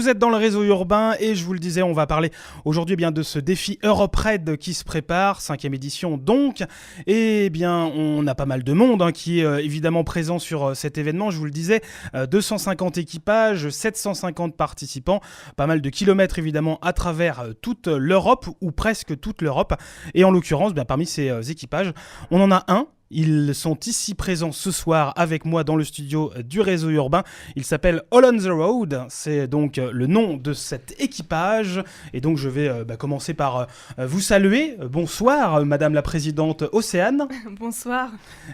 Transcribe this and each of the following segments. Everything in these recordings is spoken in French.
vous êtes dans le réseau urbain et je vous le disais, on va parler aujourd'hui de ce défi EuropeRaid qui se prépare, 5e édition donc. Et bien, on a pas mal de monde qui est évidemment présent sur cet événement. Je vous le disais, 250 équipages, 750 participants, pas mal de kilomètres évidemment à travers toute l'Europe ou presque toute l'Europe. Et en l'occurrence, parmi ces équipages, on en a un. Ils sont ici présents ce soir avec moi dans le studio du réseau urbain. Il s'appelle All on the Road, c'est donc le nom de cet équipage. Et donc je vais commencer par vous saluer. Bonsoir Madame la Présidente Océane. Bonsoir.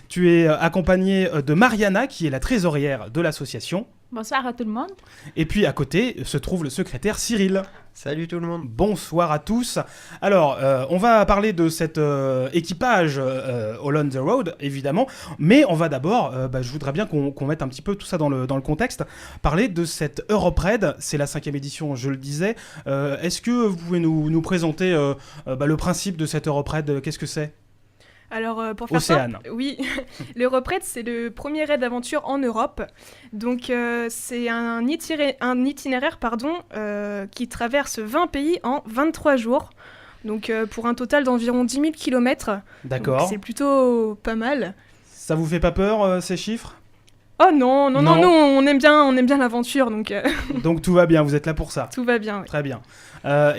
Tu es accompagnée de Mariana qui est la trésorière de l'association. Bonsoir à tout le monde. Et puis à côté se trouve le secrétaire Cyril. Salut tout le monde. Bonsoir à tous. Alors, on va parler de cet équipage All on the Road, évidemment. Mais on va d'abord, je voudrais bien qu'on mette un petit peu tout ça dans le contexte. Parler de cette EuropeRaid. C'est la 5e édition, je le disais. Est-ce que vous pouvez nous présenter le principe de cette EuropeRaid? Qu'est-ce que c'est ? Alors, pour faire simple, oui, l'EuropeRaid, c'est le premier raid d'aventure en Europe. Donc, c'est un itinéraire qui traverse 20 pays en 23 jours. Donc, pour un total d'environ 10 000 km. D'accord. Donc, c'est plutôt pas mal. Ça vous fait pas peur, ces chiffres ? Oh non, nous, on aime bien l'aventure. Donc, donc, tout va bien, vous êtes là pour ça ? Tout va bien, oui. Très bien.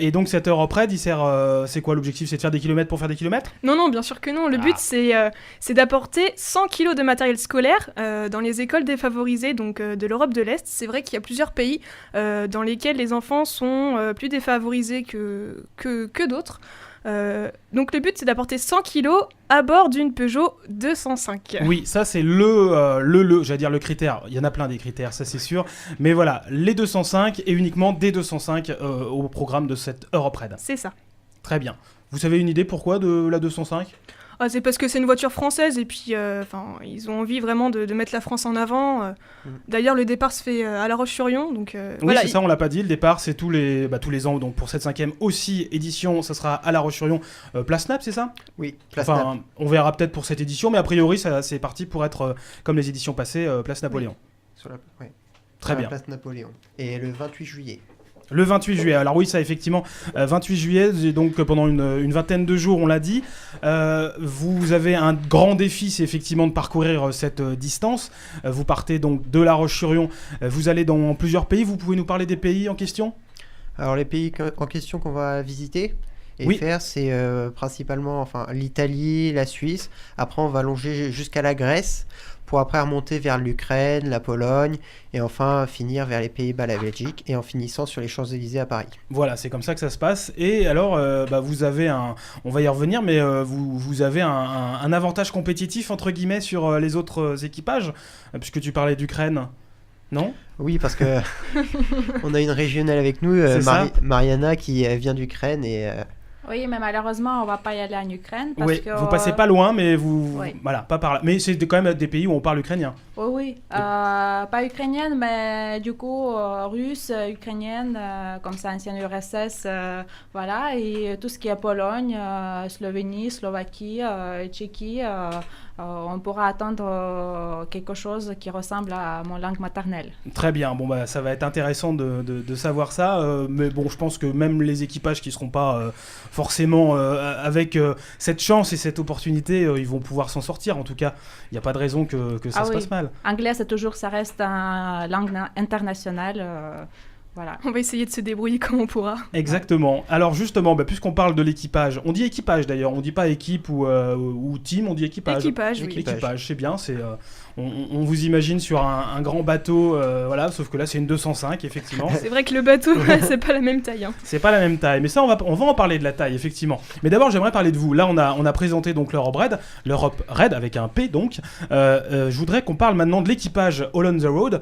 Et donc cette EuropeRaid, il sert, c'est quoi l'objectif ? C'est de faire des kilomètres pour faire des kilomètres ? Non, bien sûr que non. Le but, c'est d'apporter 100 kilos de matériel scolaire dans les écoles défavorisées de l'Europe de l'Est. C'est vrai qu'il y a plusieurs pays dans lesquels les enfants sont plus défavorisés que d'autres. Donc le but, c'est d'apporter 100 kilos à bord d'une Peugeot 205. Oui, ça c'est j'allais dire le critère. Il y en a plein des critères, ça c'est sûr. Mais voilà, les 205 et uniquement des 205 au programme de cette EuropeRaid. C'est ça. Très bien. Vous avez une idée pourquoi de la 205 ? C'est parce que c'est une voiture française et puis ils ont envie vraiment de mettre la France en avant. D'ailleurs, le départ se fait à La Roche-sur-Yon. Donc, oui, c'est ça, on l'a pas dit. Le départ, c'est tous les ans. Donc pour cette 5e aussi édition, ça sera à La Roche-sur-Yon, Place Nap, c'est ça ? Oui, Place Nap. On verra peut-être pour cette édition, mais a priori, c'est parti pour être, comme les éditions passées, Place Napoléon. Oui. Très bien. Place Napoléon. Et le 28 juillet. Le 28 juillet, alors oui ça effectivement, 28 juillet, donc pendant une vingtaine de jours on l'a dit, vous avez un grand défi, c'est effectivement de parcourir cette distance, vous partez donc de La Roche-sur-Yon, vous allez dans plusieurs pays, vous pouvez nous parler des pays en question ? Alors les pays en question qu'on va visiter et faire, c'est principalement l'Italie, la Suisse, après on va longer jusqu'à la Grèce, pour après remonter vers l'Ukraine, la Pologne, et enfin finir vers les Pays-Bas, la Belgique, et en finissant sur les Champs-Élysées à Paris. Voilà, c'est comme ça que ça se passe. Et alors, vous avez on va y revenir, mais vous avez un avantage compétitif, entre guillemets, sur les autres équipages, puisque tu parlais d'Ukraine, non ? Oui, parce que on a une régionale avec nous, Mariana, qui vient d'Ukraine, et... Oui, mais malheureusement, on ne va pas y aller en Ukraine. Parce que, vous passez pas loin, mais voilà, pas par là. Mais c'est quand même des pays où on parle ukrainien. Oui. Pas ukrainienne, mais du coup, russe, ukrainienne, comme ça, ancienne URSS, voilà. Et tout ce qui est Pologne, Slovénie, Slovaquie, Tchéquie, on pourra attendre quelque chose qui ressemble à mon langue maternelle. Très bien, ça va être intéressant de savoir ça, mais bon, je pense que même les équipages qui ne seront pas forcément avec cette chance et cette opportunité, ils vont pouvoir s'en sortir. En tout cas, il n'y a pas de raison que ça se passe mal. Anglais, ça reste une langue internationale. Voilà. On va essayer de se débrouiller comme on pourra. Exactement. Alors justement, puisqu'on parle de l'équipage, on dit équipage d'ailleurs, on dit pas équipe ou team, on dit équipage. Équipage, oui. Équipage, c'est bien, on vous imagine sur un grand bateau, sauf que là c'est une 205 effectivement. C'est vrai que le bateau, c'est pas la même taille. C'est pas la même taille, mais ça on va en parler de la taille effectivement. Mais d'abord j'aimerais parler de vous. Là on a présenté donc l'EuropeRaid avec un P donc. Je voudrais qu'on parle maintenant de l'équipage All on the Road.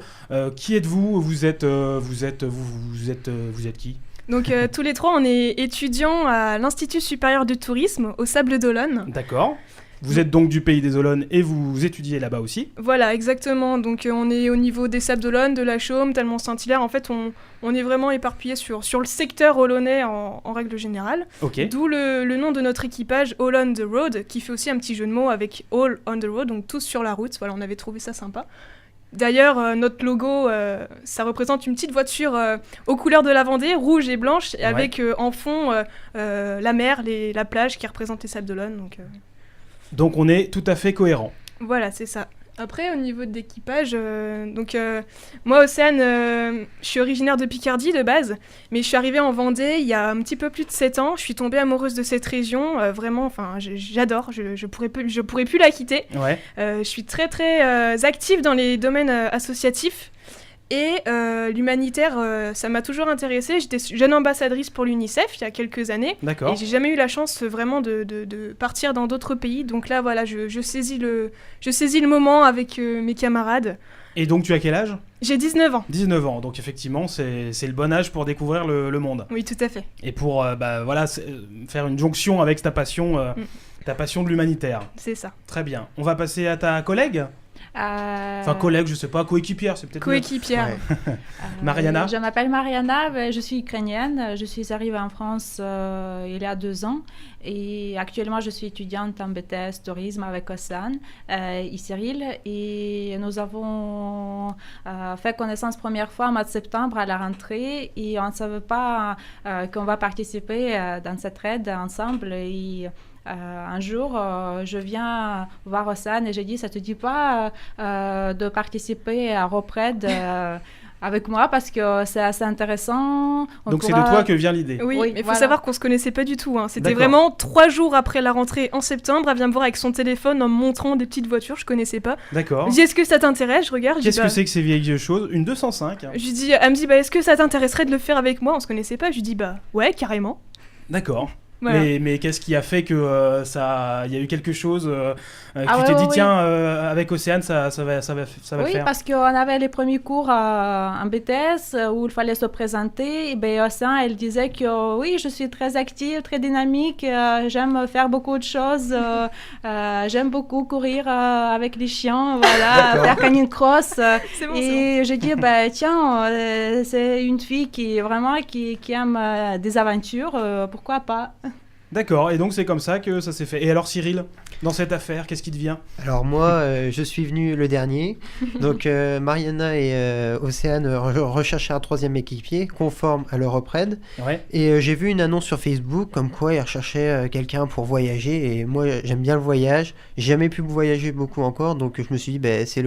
Qui êtes-vous ? Vous êtes qui ? Donc tous les trois on est étudiants à l'Institut supérieur du tourisme au Sables d'Olonne. D'accord. Vous êtes donc du pays des Olonnes et vous étudiez là-bas aussi ? Voilà, exactement. Donc on est au niveau des Sables d'Olonne, de la Chaume, Talmont-Saint-Hilaire. En fait, on est vraiment éparpillé sur le secteur olonnais en règle générale. Okay. D'où le nom de notre équipage, All on the Road, qui fait aussi un petit jeu de mots avec All on the Road, donc tous sur la route. Voilà, on avait trouvé ça sympa. D'ailleurs, notre logo, ça représente une petite voiture aux couleurs de la Vendée, rouge et blanche, avec en fond la mer, la plage qui représente les Sables d'Olonne. Donc on est tout à fait cohérent. Voilà, c'est ça. Après, au niveau de l'équipage, moi, Océane, je suis originaire de Picardie de base, mais je suis arrivée en Vendée il y a un petit peu plus de 7 ans. Je suis tombée amoureuse de cette région, vraiment, j'adore, je pourrais plus la quitter. Ouais. Je suis très, très active dans les domaines associatifs. Et l'humanitaire, ça m'a toujours intéressée. J'étais jeune ambassadrice pour l'UNICEF il y a quelques années. D'accord. Et j'ai jamais eu la chance vraiment de partir dans d'autres pays. Donc là, voilà, je saisis le moment avec mes camarades. Et donc, tu as quel âge ? J'ai 19 ans. 19 ans, donc effectivement, c'est le bon âge pour découvrir le monde. Oui, tout à fait. Et pour faire une jonction avec ta passion de l'humanitaire. C'est ça. Très bien. On va passer à ta collègue ? Enfin, collègue, je sais pas, coéquipière, c'est peut-être... Coéquipière. Ouais. Mariana ? Je m'appelle Mariana, je suis ukrainienne. Je suis arrivée en France il y a 2 ans. Et actuellement, je suis étudiante en BTS Tourisme avec Océane et Cyril. Et nous avons fait connaissance première fois en mois de septembre à la rentrée. Et on ne savait pas qu'on va participer dans cette aide ensemble. Et un jour, je viens voir Océane et je dis, ça te dit pas de participer à Repred avec moi parce que c'est assez intéressant. Donc c'est de toi que vient l'idée. Oui, mais il faut savoir qu'on se connaissait pas du tout. C'était D'accord. vraiment 3 jours après la rentrée en septembre. Elle vient me voir avec son téléphone en me montrant des petites voitures, je connaissais pas. D'accord. Je dis, est-ce que ça t'intéresse ? Je regarde. Qu'est-ce que c'est que ces vieilles choses ? Une 205 hein. Elle me dit, est-ce que ça t'intéresserait de le faire avec moi ? On se connaissait pas. Je lui dis, ouais, carrément. D'accord. Voilà. Mais qu'est-ce qui a fait que il y a eu quelque chose que tu t'es dit oui. tiens avec Océane ça va faire. Oui, parce qu'on avait les premiers cours en BTS où il fallait se présenter. Et ben, Océane, elle disait que oui, je suis très active, très dynamique, j'aime faire beaucoup de choses, j'aime beaucoup courir avec les chiens, voilà, faire canine cross. C'est bon, et j'ai dit tiens, c'est une fille qui aime des aventures, pourquoi pas. D'accord, et donc c'est comme ça que ça s'est fait. Et alors Cyril, dans cette affaire, qu'est-ce qui te vient ? Alors moi, je suis venu le dernier. Donc Mariana et Océane recherchaient un 3e équipier conforme à leur Repred. Ouais. Et j'ai vu une annonce sur Facebook comme quoi ils recherchaient quelqu'un pour voyager. Et moi, j'aime bien le voyage. J'ai jamais pu voyager beaucoup encore, donc je me suis dit c'est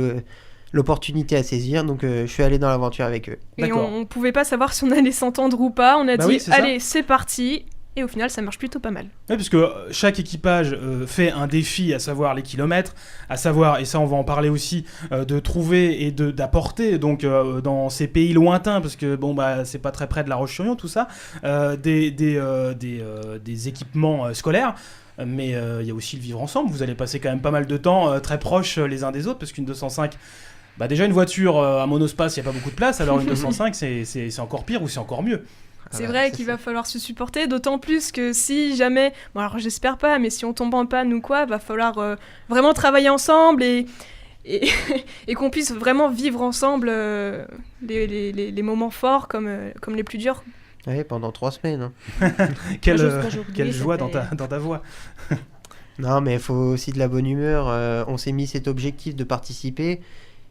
l'opportunité à saisir. Donc je suis allé dans l'aventure avec eux. Et D'accord. on pouvait pas savoir si on allait s'entendre ou pas. On a dit, oui, c'est allez, c'est parti. Et au final, ça marche plutôt pas mal. Oui, parce que chaque équipage fait un défi, à savoir les kilomètres, à savoir, et ça on va en parler aussi, de trouver et d'apporter donc dans ces pays lointains, parce que c'est pas très près de La Roche-sur-Yon tout ça, des équipements scolaires. Mais il y a aussi le vivre ensemble. Vous allez passer quand même pas mal de temps très proches les uns des autres, parce qu'une 205, déjà une voiture à monospace, il n'y a pas beaucoup de place, alors une 205 c'est encore pire ou c'est encore mieux. C'est vrai qu'il va falloir se supporter, d'autant plus que si jamais, alors j'espère pas, mais si on tombe en panne ou quoi, va falloir vraiment travailler ensemble et qu'on puisse vraiment vivre ensemble les moments forts comme les plus durs. Oui, pendant 3 semaines. Hein. Quelle joie dans ta voix. Non, mais il faut aussi de la bonne humeur. On s'est mis cet objectif de participer.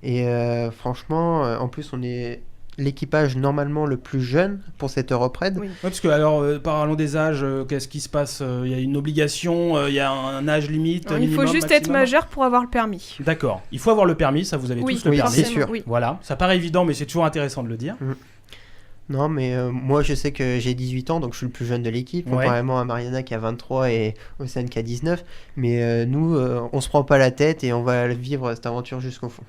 Et franchement, en plus, on est l'équipage normalement le plus jeune pour cette Repred. Oui. Ouais, parce que alors parlons des âges, qu'est-ce qui se passe ? Il y a une obligation, il y a un âge limite. Non, il faut juste être majeur pour avoir le permis. D'accord, il faut avoir le permis, ça vous avez tous le permis. C'est sûr. Oui. Voilà, ça paraît évident mais c'est toujours intéressant de le dire. Non, mais moi je sais que j'ai 18 ans, donc je suis le plus jeune de l'équipe, comparément à Mariana qui a 23 et Océane qui a 19. Mais nous, on se prend pas la tête et on va vivre cette aventure jusqu'au fond.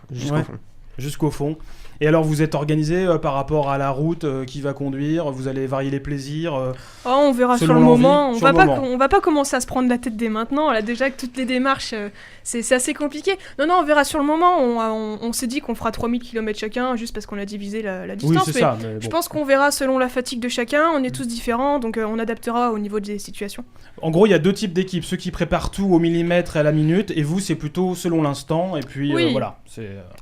Jusqu'au fond. Et alors vous êtes organisé par rapport à la route qui va conduire, vous allez varier les plaisirs on verra sur le moment. On va pas commencer à se prendre la tête dès maintenant. Là déjà que toutes les démarches, c'est assez compliqué. Non, on verra sur le moment. On s'est dit qu'on fera 3000 km chacun juste parce qu'on a divisé la distance. Oui, c'est ça. Mais je pense qu'on verra selon la fatigue de chacun. On est tous différents, donc on adaptera au niveau des situations. En gros, il y a 2 types d'équipes. Ceux qui préparent tout au millimètre et à la minute, et vous, c'est plutôt selon l'instant. Et puis voilà.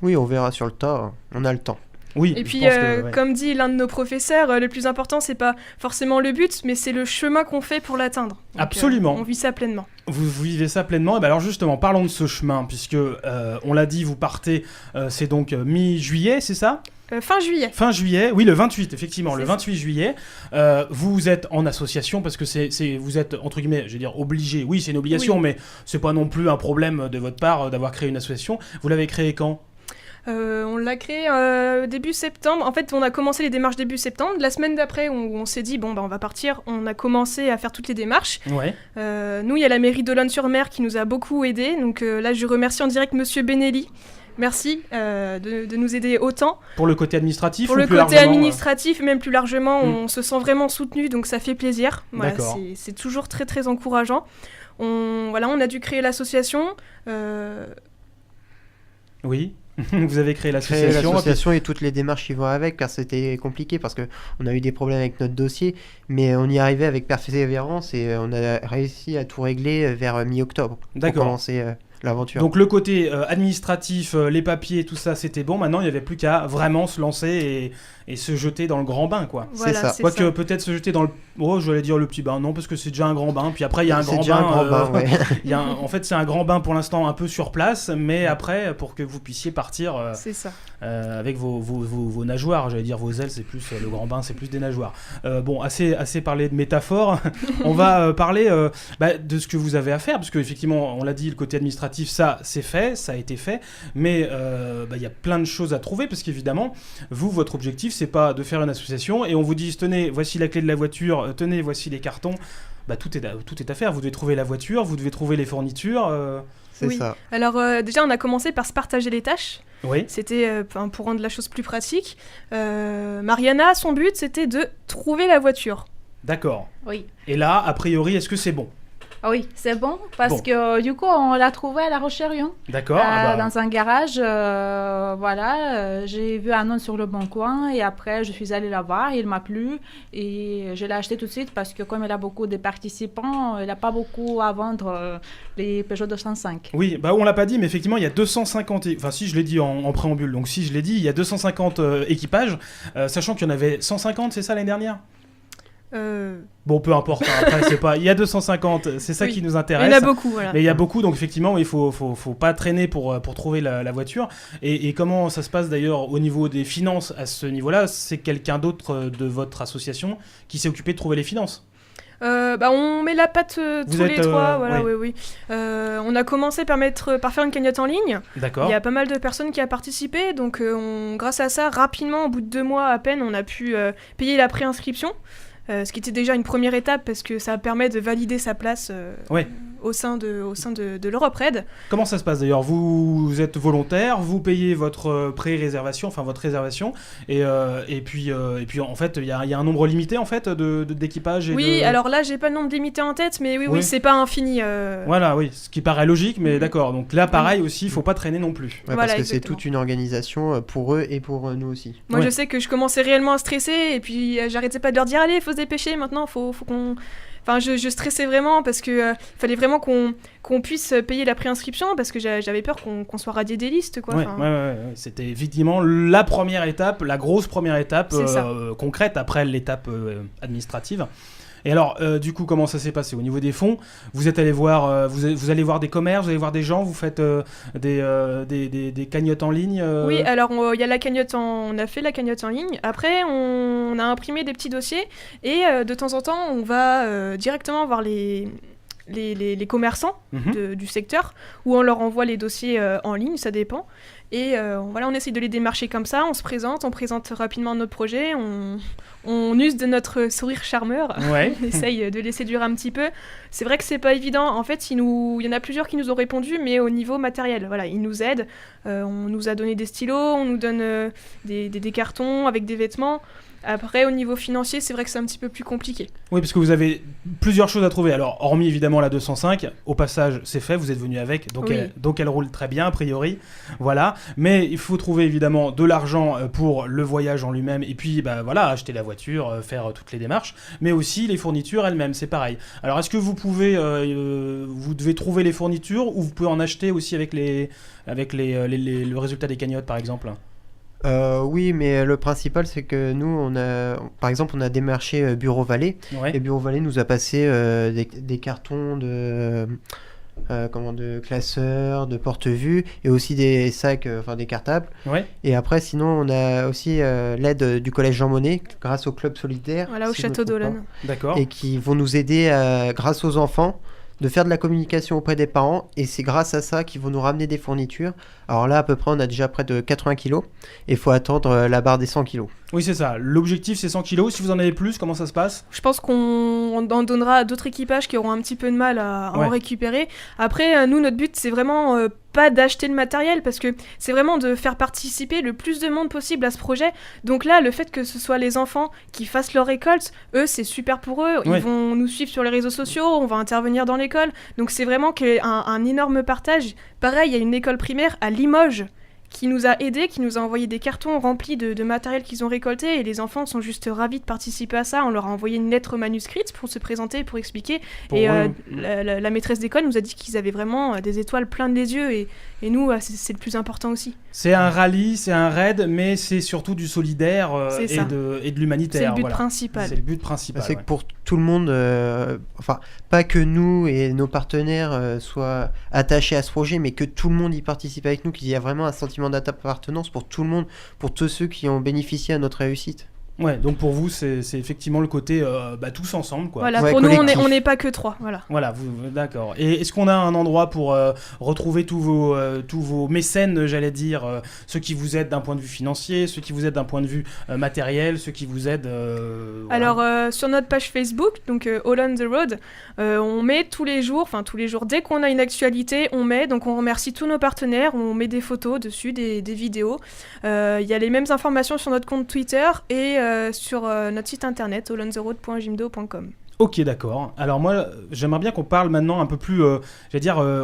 Oui, on verra sur le tas. On a le temps. Oui, Et puis, je pense que, ouais. comme dit l'un de nos professeurs, le plus important, c'est pas forcément le but, mais c'est le chemin qu'on fait pour l'atteindre. Donc, Absolument. on vit ça pleinement. Vous vivez ça pleinement. Et ben alors justement, parlons de ce chemin, puisque on l'a dit, vous partez, c'est donc mi-juillet, c'est ça ? Fin juillet. Fin juillet, oui, le 28, effectivement, C'est le ça. 28 juillet. Vous êtes en association parce que vous êtes, entre guillemets, je veux dire, obligé. Oui, c'est une obligation, Oui. mais c'est pas non plus un problème de votre part d'avoir créé une association. Vous l'avez créée quand ? On l'a créé début septembre. En fait, on a commencé les démarches début septembre. La semaine d'après, on s'est dit, bon, on va partir. On a commencé à faire toutes les démarches. Ouais. Nous, il y a la mairie d'Olonne-sur-Mer qui nous a beaucoup aidés. Donc là, je remercie en direct Monsieur Benelli. Merci de nous aider autant. Pour le côté administratif Pour ou le plus côté largement, administratif, même plus largement, on se sent vraiment soutenu, donc ça fait plaisir. Voilà, D'accord. c'est toujours très très encourageant. On a dû créer l'association. Oui. Vous avez créé Créer l'association. l'association et toutes les démarches qui vont avec, car c'était compliqué, parce qu'on a eu des problèmes avec notre dossier, mais on y arrivait avec persévérance et on a réussi à tout régler vers mi-octobre pour D'accord. commencer l'aventure. Donc le côté administratif, les papiers, tout ça, c'était bon. Maintenant, il n'y avait plus qu'à vraiment se lancer et se jeter dans le grand bain, quoi. Voilà, ça. c'est Quoique ça. peut-être se jeter dans le... Oh, j'allais dire le petit bain, non, parce que c'est déjà un grand bain. Puis après, il y a un C'est grand déjà bain. un grand bain, ouais. En fait, c'est un grand bain pour l'instant un peu sur place, mais après, pour que vous puissiez partir C'est ça. avec vos nageoires, j'allais dire vos ailes, c'est plus le grand bain, c'est plus des nageoires. Bon, assez parlé de métaphores. On va parler de ce que vous avez à faire, parce qu'effectivement, on l'a dit, le côté administratif, ça, c'est fait, ça a été fait, mais il y a plein de choses à trouver, parce qu'évidemment, vous, votre objectif, c'est pas de faire une association et on vous dit, tenez, voici la clé de la voiture, tenez, voici les cartons. Tout est à faire. Vous devez trouver la voiture, vous devez trouver les fournitures. C'est Oui. ça. Alors déjà, on a commencé par se partager les tâches. Oui. C'était pour rendre la chose plus pratique. Mariana, son but, c'était de trouver la voiture. D'accord. Oui. Et là, a priori, est-ce que c'est bon ? Ah oui, c'est bon parce Bon. que du coup, on l'a trouvé à La Roche-Chérion, D'accord. dans un garage. J'ai vu un annonce sur le Bon Coin et après, je suis allée la voir. Il m'a plu et je l'ai acheté tout de suite parce que comme il a beaucoup de participants, il n'a pas beaucoup à vendre les Peugeot 205. Oui, on l'a pas dit, mais effectivement, il y a 250... Enfin, si, je l'ai dit en préambule. Donc, si, je l'ai dit, il y a 250 équipages, sachant qu'il y en avait 150, c'est ça, l'année dernière ? Bon, peu importe, hein, après, c'est pas... Il y a 250, c'est ça Oui. qui nous Il y intéresse. en a beaucoup, voilà. Mais il y a beaucoup, donc effectivement, il faut pas traîner pour trouver la voiture. Et comment ça se passe d'ailleurs au niveau des finances à ce niveau-là ? C'est quelqu'un d'autre de votre association qui s'est occupé de trouver les finances ? On met la patte Vous tous êtes, les trois, voilà, oui. oui. On a commencé par faire une cagnotte en ligne. D'accord. Il y a pas mal de personnes qui ont participé, donc grâce à ça, rapidement, au bout de 2 mois à peine, on a pu payer la préinscription. Ce qui était déjà une première étape parce que ça permet de valider sa place Ouais. au sein de l'Europe-Red. Comment ça se passe d'ailleurs ? Vous êtes volontaire, vous payez votre pré-réservation, enfin votre réservation, et puis en fait il y a un nombre limité en fait d'équipages. Oui, alors là j'ai pas le nombre limité en tête, mais oui, c'est pas infini. Voilà, oui, ce qui paraît logique, mais d'accord. Donc là, pareil aussi, il faut pas traîner non plus. Ouais, Voilà, parce que c'est exactement. toute une organisation pour eux et pour nous aussi. Moi Ouais. je sais que je commençais réellement à stresser et puis j'arrêtais pas de leur dire allez, faut se dépêcher maintenant, faut qu'on... Enfin, je stressais vraiment parce que fallait vraiment qu'on puisse payer la préinscription parce que j'avais peur qu'on soit radié des listes, quoi. Ouais, Enfin, ouais. C'était effectivement la première étape, la grosse première étape C'est ça. concrète après l'étape administrative. Et alors, du coup, comment ça s'est passé au niveau des fonds ? Vous êtes allé voir, vous allez voir des commerces, vous allez voir des gens, vous faites des cagnottes en ligne Oui, alors il y a la cagnotte on a fait la cagnotte en ligne. Après, on a imprimé des petits dossiers et de temps en temps, on va directement voir les commerçants du secteur où on leur envoie les dossiers en ligne, ça dépend. Et on essaye de les démarcher comme ça, on présente rapidement notre projet, on use de notre sourire charmeur, Ouais. on essaye de les séduire un petit peu. C'est vrai que c'est pas évident, en fait il y en a plusieurs qui nous ont répondu, mais au niveau matériel, voilà, ils nous aident, on nous a donné des stylos, on nous donne des cartons avec des vêtements. Après, au niveau financier, c'est vrai que c'est un petit peu plus compliqué. Oui, parce que vous avez plusieurs choses à trouver. Alors, hormis évidemment la 205, au passage, c'est fait, vous êtes venu avec, donc, Oui. elle roule très bien, a priori. Voilà. Mais il faut trouver évidemment de l'argent pour le voyage en lui-même, et puis acheter la voiture, faire toutes les démarches, mais aussi les fournitures elles-mêmes, c'est pareil. Alors, est-ce que vous pouvez, vous devez trouver les fournitures, ou vous pouvez en acheter aussi avec le résultat des cagnottes, par exemple ? Oui, mais le principal, c'est que nous, par exemple, on a démarché Bureau Vallée, Ouais. et Bureau Vallée nous a passé des cartons de classeurs, de porte-vue, et aussi des sacs, enfin des cartables. Ouais. Et après, sinon, on a aussi l'aide du Collège Jean Monnet, grâce au Club Solidaire. Voilà, au si je me château trompe pas, d'Olonne. D'accord. et qui vont nous aider, grâce aux enfants, de faire de la communication auprès des parents, et c'est grâce à ça qu'ils vont nous ramener des fournitures. Alors là, à peu près, on a déjà près de 80 kilos, et il faut attendre la barre des 100 kilos. Oui, c'est ça. L'objectif, c'est 100 kilos. Si vous en avez plus, comment ça se passe ? Je pense qu'on en donnera à d'autres équipages qui auront un petit peu de mal à en récupérer. Après, nous, notre but, c'est vraiment pas d'acheter le matériel, parce que c'est vraiment de faire participer le plus de monde possible à ce projet. Donc là, le fait que ce soit les enfants qui fassent leur récolte, eux, c'est super pour eux. Ouais. Ils vont nous suivre sur les réseaux sociaux, on va intervenir dans l'école. Donc c'est vraiment un énorme partage. Pareil, il y a une école primaire à Limoges qui nous a aidés, qui nous a envoyé des cartons remplis de matériel qu'ils ont récolté, et les enfants sont juste ravis de participer à ça. On leur a envoyé une lettre manuscrite pour se présenter, pour expliquer, et la maîtresse d'école nous a dit qu'ils avaient vraiment des étoiles plein les yeux, et nous, c'est le plus important aussi. C'est un rallye, c'est un raid, mais c'est surtout du solidaire C'est et ça. de l'humanitaire. C'est le but voilà. principal. C'est le but principal. C'est ouais. que pour tout le monde, enfin, pas que nous et nos partenaires soient attachés à ce projet, mais que tout le monde y participe avec nous, qu'il y a vraiment un sentiment d'appartenance pour tout le monde, pour tous ceux qui ont bénéficié à notre réussite. Ouais, donc pour vous, c'est effectivement le côté tous ensemble, quoi. Voilà, Ouais, pour nous, collectif. on n'est pas que 3. Voilà. Voilà, d'accord. Et est-ce qu'on a un endroit pour retrouver tous vos mécènes, j'allais dire, ceux qui vous aident d'un point de vue financier, ceux qui vous aident d'un point de vue matériel, ceux qui vous aident... voilà. Alors, sur notre page Facebook, donc All on the Road, on met tous les jours, dès qu'on a une actualité, on met, donc on remercie tous nos partenaires, on met des photos dessus, des vidéos. Il y a les mêmes informations sur notre compte Twitter et sur notre site internet, allontheroad.jimdo.com. Ok, d'accord. Alors moi, j'aimerais bien qu'on parle maintenant un peu plus,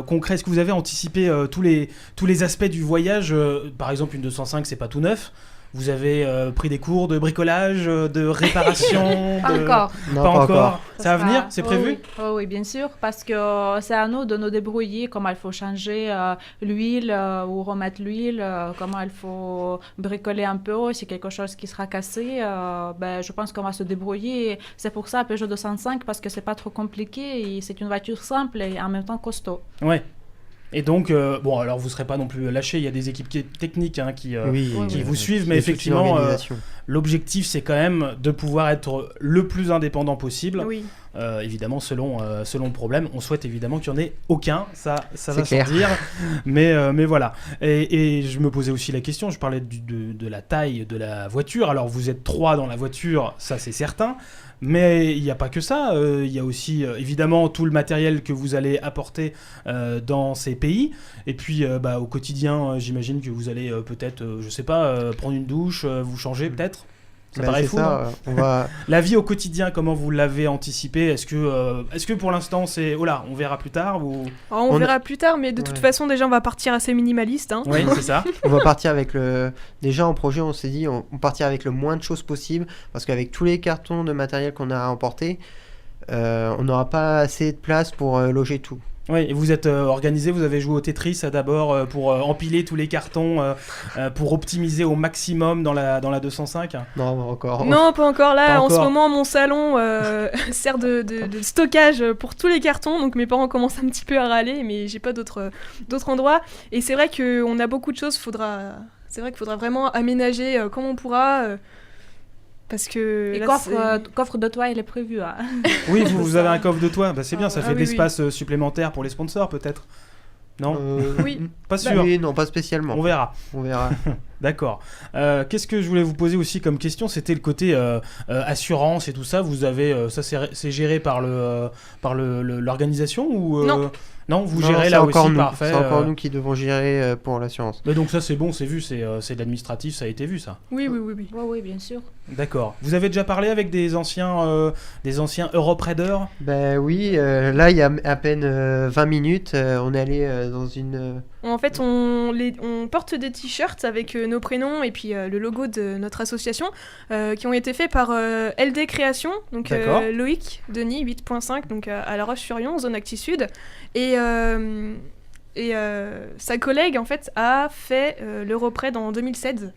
concret. Est-ce que vous avez anticipé tous les aspects du voyage Par exemple, une 205, c'est pas tout neuf. Vous avez pris des cours de bricolage, de réparation Pas encore. Non, Pas encore. Ça va venir? C'est prévu? Oui. Oh, oui, bien sûr, parce que c'est à nous de nous débrouiller, comment il faut changer l'huile ou remettre l'huile, comment il faut bricoler un peu, si quelque chose qui sera cassé, je pense qu'on va se débrouiller. C'est pour ça Peugeot 205, parce que c'est pas trop compliqué, et c'est une voiture simple et en même temps costaud. Ouais. Et donc, alors vous serez pas non plus lâchés, il y a des équipes techniques qui vous suivent, mais effectivement, l'objectif c'est quand même de pouvoir être le plus indépendant possible. Oui. Évidemment, selon le problème, on souhaite évidemment qu'il n'y en ait aucun, ça va sans clair. dire, mais voilà. Et je me posais aussi la question, je parlais de la taille de la voiture, alors vous êtes 3 dans la voiture, ça c'est certain, mais il n'y a pas que ça, il y a aussi évidemment tout le matériel que vous allez apporter dans ces pays, et puis au quotidien, j'imagine que vous allez peut-être, je sais pas, prendre une douche, vous changer peut-être. Ça paraît fou. Ça, on va... La vie au quotidien, comment vous l'avez anticipé ? Est-ce que pour l'instant c'est on verra plus tard ou... Alors, on verra plus tard, mais de toute façon déjà on va partir assez minimaliste. Hein. Oui, c'est ça. On va partir avec déjà en projet, on s'est dit on partira avec le moins de choses possible, parce qu'avec tous les cartons de matériel qu'on a à emporter, on n'aura pas assez de place pour loger tout. Oui, et vous êtes organisé, vous avez joué au Tetris d'abord pour empiler tous les cartons pour optimiser au maximum dans la 205. Non, encore. Non, pas encore. Là, Pas en encore. ce moment, mon salon sert de stockage pour tous les cartons, donc mes parents commencent un petit peu à râler, mais j'ai pas d'autres endroits. Et c'est vrai qu'on a beaucoup de choses, c'est vrai qu'il faudra vraiment aménager comme on pourra. Parce que Et là, coffre de toit, il est prévu. Hein. Oui, vous avez un coffre de toit, c'est bien, ça fait de oui, l'espace supplémentaire pour les sponsors peut-être. Non, Oui. pas sûr. Oui, non, pas spécialement. On verra. D'accord. Qu'est-ce que je voulais vous poser aussi comme question, c'était le côté assurance et tout ça. Vous avez ça, c'est géré par l'organisation ou non, vous gérez là aussi, parfait. C'est encore nous qui devons gérer pour l'assurance. Mais donc ça c'est bon, c'est vu, c'est de l'administratif, ça a été vu ça. Oui. Oui, bien sûr. D'accord. Vous avez déjà parlé avec des anciens Europe Raiders ? Ben oui, là il y a à peine 20 minutes, on est allé dans une... En fait, on porte des t-shirts avec nos prénoms et puis le logo de notre association qui ont été faits par LD Création, donc Loïc Denis 8.5, donc à La Roche-sur-Yon, zone Acti Sud, et sa collègue en fait a fait l'Europraid en 2016.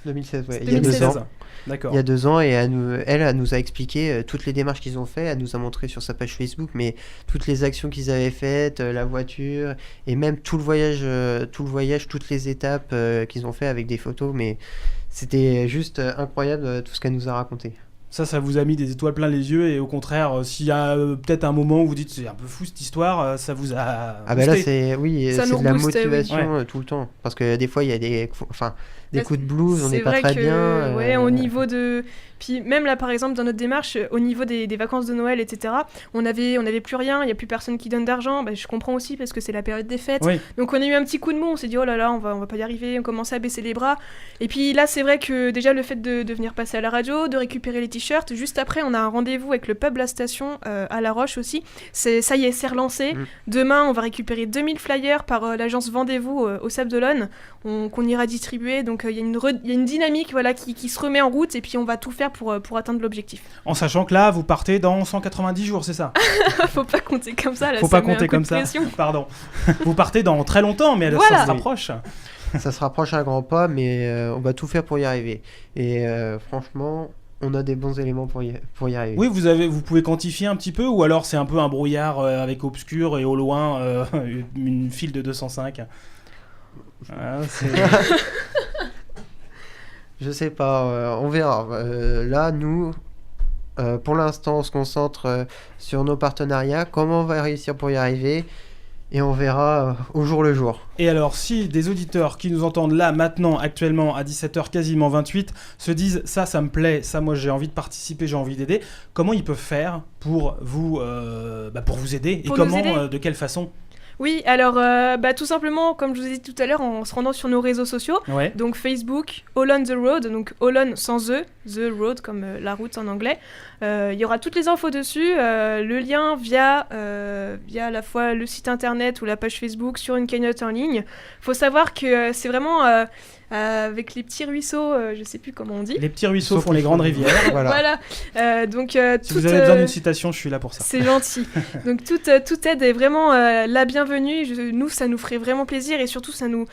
2016, ouais. Il y a 2 ans. D'accord. Il y a 2 ans, et elle nous a expliqué toutes les démarches qu'ils ont fait. Elle nous a montré sur sa page Facebook, mais toutes les actions qu'ils avaient faites, la voiture, et même tout le voyage, toutes les étapes qu'ils ont fait avec des photos. Mais c'était juste incroyable tout ce qu'elle nous a raconté. Ça vous a mis des étoiles plein les yeux, et au contraire, s'il y a peut-être un moment où vous dites c'est un peu fou cette histoire, ça vous a Ah bah là c'est de la motivation oui. tout le temps, parce que des fois il y a des coups de blues, on n'est pas très que, bien. Ouais, au niveau de... Puis même là, par exemple, dans notre démarche, au niveau des vacances de Noël, etc., on avait plus rien, il n'y a plus personne qui donne d'argent. Je comprends aussi, parce que c'est la période des fêtes. Oui. Donc on a eu un petit coup de mou, on s'est dit, oh là là, on va pas y arriver, on commençait à baisser les bras. Et puis là, c'est vrai que déjà, le fait de venir passer à la radio, de récupérer les t-shirts, juste après, on a un rendez-vous avec le pub La Station à La Roche aussi. Ça y est, c'est relancé. Demain, on va récupérer 2000 flyers par l'agence Vendez-vous au Sable d'Olonne, qu'on ira distribuer. Donc il y a une dynamique qui se remet en route, et puis on va tout faire pour atteindre l'objectif. En sachant que là, vous partez dans 190 jours, c'est ça? Faut pas compter comme ça, là. Faut pas compter comme ça. Pardon. Vous partez dans très longtemps, mais voilà. Ça se rapproche. Ça se rapproche à grands pas, mais on va tout faire pour y arriver. Et franchement, on a des bons éléments pour y arriver. Oui, vous pouvez quantifier un petit peu, ou alors c'est un peu un brouillard avec obscur et au loin une file de 205. Je sais pas, on verra. Là, nous, pour l'instant, on se concentre sur nos partenariats, comment on va réussir pour y arriver, et on verra au jour le jour. Et alors, si des auditeurs qui nous entendent là, maintenant, actuellement, à 17h, quasiment 28, se disent « ça me plaît, ça, moi, j'ai envie de participer, j'ai envie d'aider », comment ils peuvent faire pour vous aider, pour et comment, aider. de quelle façon ? Oui, alors tout simplement, comme je vous ai dit tout à l'heure, en se rendant sur nos réseaux sociaux, donc Facebook, All on the Road, donc All on sans E, The Road comme la route en anglais. Il y aura toutes les infos dessus, le lien via à la fois le site internet ou la page Facebook sur une cagnotte en ligne. Il faut savoir que c'est vraiment avec les petits ruisseaux, je sais plus comment on dit. Les petits ruisseaux font les grandes rivières. Voilà. Donc, si vous avez besoin d'une citation, je suis là pour ça. C'est gentil. Donc toute aide est vraiment la bienvenue. Nous, ça nous ferait vraiment plaisir, et surtout ça nous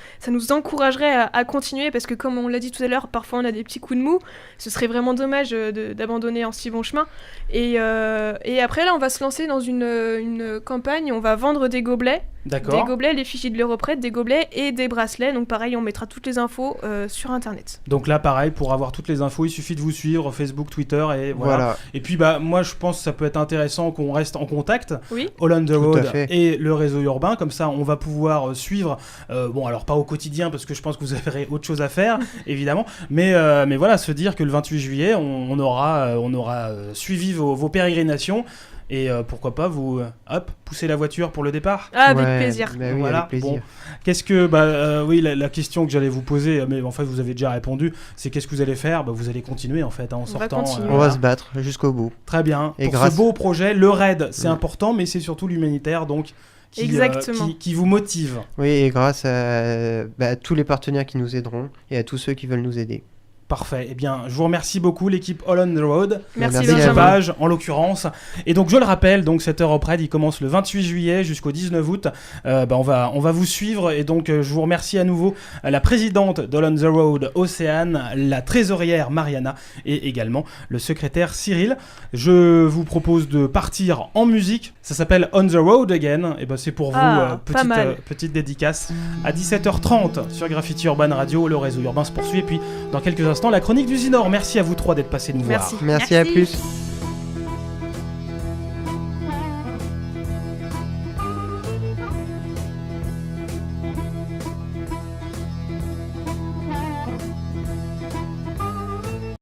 encouragerait à continuer, parce que comme on l'a dit tout à l'heure, parfois on a des petits coups de mou. Ce serait vraiment dommage d'abandonner en si bon chemin. Et après là, on va se lancer dans une campagne. On va vendre des gobelets. D'accord. Des gobelets, l'effigie de l'Europrêde, des gobelets et des bracelets. Donc pareil, on mettra toutes les infos sur internet. Donc là, pareil, pour avoir toutes les infos, il suffit de vous suivre Facebook, Twitter, et voilà. Et puis moi, je pense que ça peut être intéressant qu'on reste en contact. Oui. All on the Road et le réseau urbain, comme ça, on va pouvoir suivre. Alors pas au quotidien, parce que je pense que vous avez autre chose à faire, évidemment. Mais voilà, se dire que le 28 juillet, on aura suivi vos pérégrinations. Et pourquoi pas vous pousser la voiture pour le départ. Avec plaisir. Bah oui, voilà. Avec plaisir. Bon. Qu'est-ce que la question que j'allais vous poser, mais en fait vous avez déjà répondu, c'est qu'est-ce que vous allez faire ? Vous allez continuer en fait en sortant. On va se battre jusqu'au bout. Très bien. Et pour ce beau projet, le raid, c'est important, mais c'est surtout l'humanitaire, donc qui vous motive. Oui, et grâce à tous les partenaires qui nous aideront et à tous ceux qui veulent nous aider. Parfait. Eh bien, je vous remercie beaucoup, l'équipe All on the Road. Merci l'équipage, en l'occurrence. Et donc, je le rappelle, donc cette Europrêde, il commence le 28 juillet jusqu'au 19 août. On va vous suivre. Et donc, je vous remercie à nouveau la présidente d'All on the Road, Océane, la trésorière Mariana et également le secrétaire Cyril. Je vous propose de partir en musique. Ça s'appelle On the Road Again. Et c'est pour vous, petite dédicace à 17h30 sur Graffiti Urban Radio. Le réseau urbain se poursuit. Et puis, dans quelques instants, la chronique du Zinor. Merci à vous trois d'être passés nous voir. Merci, à plus.